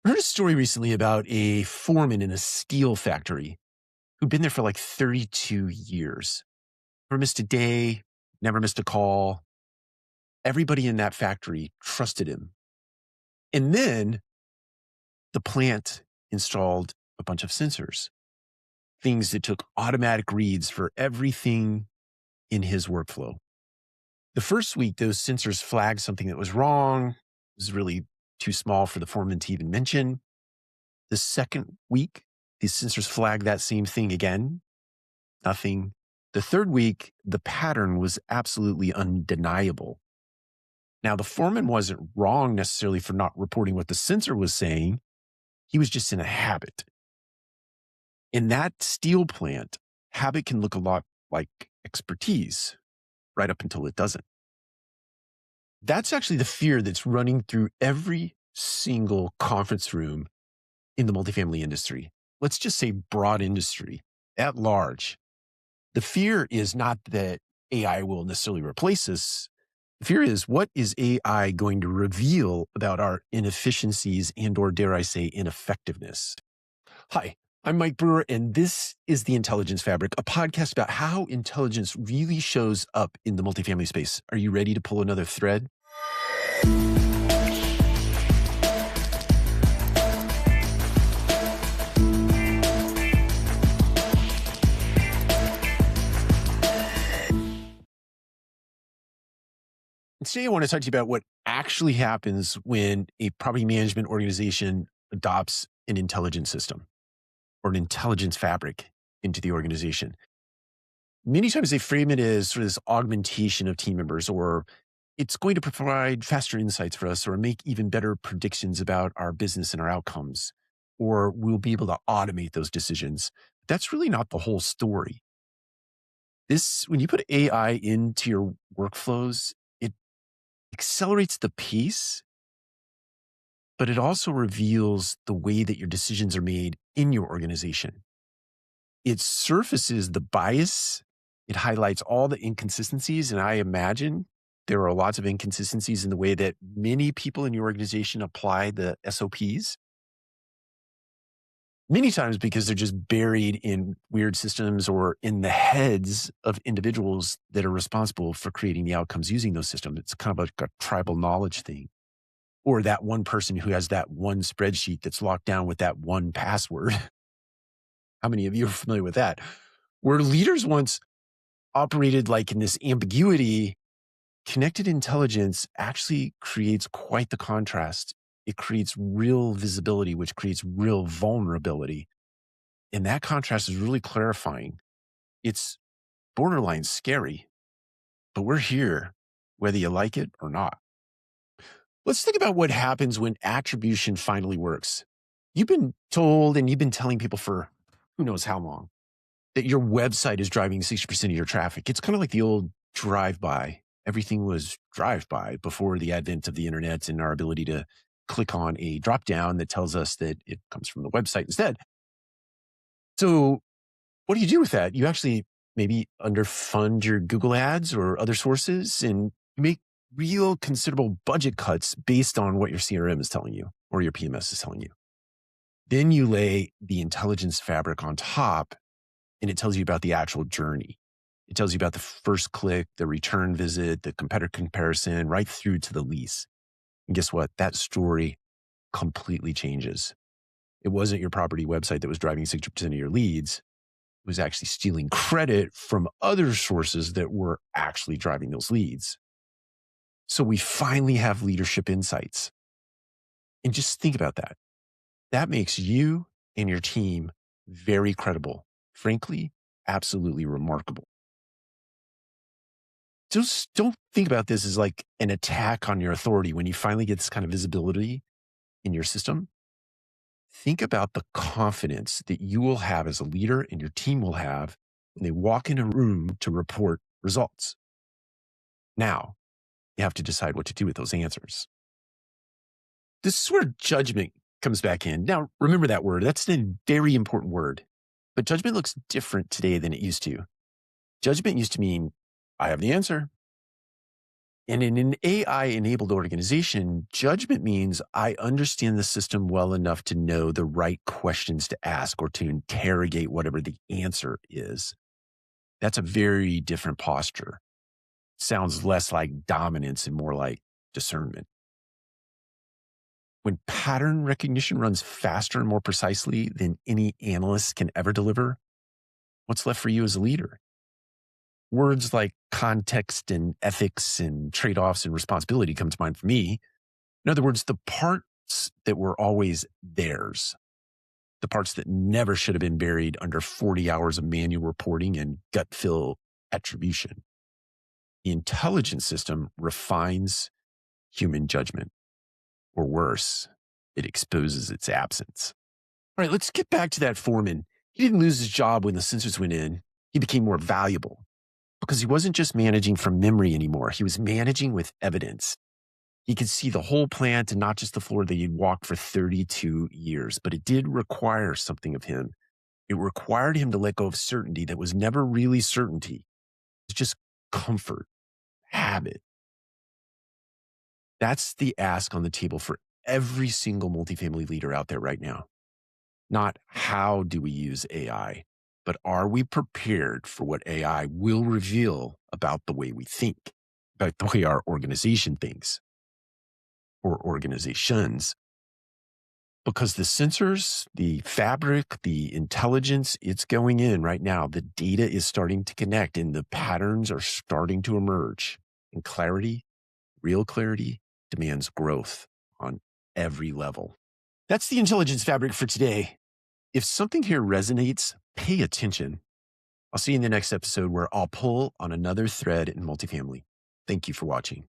I heard a story recently about a foreman in a steel factory who'd been there for like 32 years. Never missed a day, never missed a call. Everybody in that factory trusted him. And then the plant installed a bunch of sensors, things that took automatic reads for everything in his workflow. The first week, those sensors flagged something that was wrong. It was really too small for the foreman to even mention. The second week, these sensors flagged that same thing again. Nothing. The third week, the pattern was absolutely undeniable. Now, the foreman wasn't wrong necessarily for not reporting what the sensor was saying. He was just in a habit. In that steel plant, habit can look a lot like expertise right up until it doesn't. That's actually the fear that's running through every single conference room in the multifamily industry. Let's just say broad industry at large. The fear is not that AI will necessarily replace us. The fear is, what is AI going to reveal about our inefficiencies and, or dare I say, ineffectiveness? Hi, I'm Mike Brewer, and this is the Intelligence Fabric, a podcast about how intelligence really shows up in the multifamily space. Are you ready to pull another thread? Today, I want to talk to you about what actually happens when a property management organization adopts an intelligence system or an intelligence fabric into the organization. Many times they frame it as sort of this augmentation of team members, or it's going to provide faster insights for us or make even better predictions about our business and our outcomes, or we'll be able to automate those decisions. That's really not the whole story. When you put AI into your workflows, it accelerates the pace, but it also reveals the way that your decisions are made in your organization. It surfaces the bias. It highlights all the inconsistencies. And I imagine there are lots of inconsistencies in the way that many people in your organization apply the SOPs. Many times because they're just buried in weird systems or in the heads of individuals that are responsible for creating the outcomes using those systems. It's kind of like a tribal knowledge thing. Or that one person who has that one spreadsheet that's locked down with that one password. How many of you are familiar with that? Where leaders once operated like in this ambiguity, connected intelligence actually creates quite the contrast. It creates real visibility, which creates real vulnerability. And that contrast is really clarifying. It's borderline scary, but we're here, whether you like it or not. Let's think about what happens when attribution finally works. You've been told and you've been telling people for who knows how long that your website is driving 60% of your traffic. It's kind of like the old drive-by. Everything was drive-by before the advent of the internet and our ability to click on a drop-down that tells us that it comes from the website instead. So what do you do with that? You actually maybe underfund your Google ads or other sources and make real considerable budget cuts based on what your CRM is telling you or your PMS is telling you. Then you lay the intelligence fabric on top and it tells you about the actual journey. It tells you about the first click, the return visit, the competitor comparison, right through to the lease. And guess what? That story completely changes. It wasn't your property website that was driving 60% of your leads. It was actually stealing credit from other sources that were actually driving those leads. So we finally have leadership insights. And just think about that. That makes you and your team very credible. Frankly, absolutely remarkable. Just don't think about this as like an attack on your authority when you finally get this kind of visibility in your system. Think about the confidence that you will have as a leader and your team will have when they walk in a room to report results. Now, you have to decide what to do with those answers. This is where judgment comes back in. Now, remember that word. That's a very important word. But judgment looks different today than it used to. Judgment used to mean, I have the answer. And in an AI-enabled organization, judgment means I understand the system well enough to know the right questions to ask or to interrogate whatever the answer is. That's a very different posture. Sounds less like dominance and more like discernment. When pattern recognition runs faster and more precisely than any analyst can ever deliver, what's left for you as a leader? Words like context and ethics and trade offs and responsibility come to mind for me. In other words, the parts that were always theirs, the parts that never should have been buried under 40 hours of manual reporting and gut feel attribution. The intelligence system refines human judgment, or worse, it exposes its absence. All right, let's get back to that foreman. He didn't lose his job when the sensors went in. He became more valuable because he wasn't just managing from memory anymore. He was managing with evidence. He could see the whole plant and not just the floor that he'd walked for 32 years. But it did require something of him. It required him to let go of certainty that was never really certainty. It's just comfort, habit. That's the ask on the table for every single multifamily leader out there right now. Not how do we use AI, but are we prepared for what AI will reveal about the way we think, about the way our organization thinks or organizations? Because the sensors, the fabric, the intelligence, it's going in right now. The data is starting to connect and the patterns are starting to emerge. And clarity, real clarity, demands growth on every level. That's the intelligence fabric for today. If something here resonates, pay attention. I'll see you in the next episode where I'll pull on another thread in multifamily. Thank you for watching.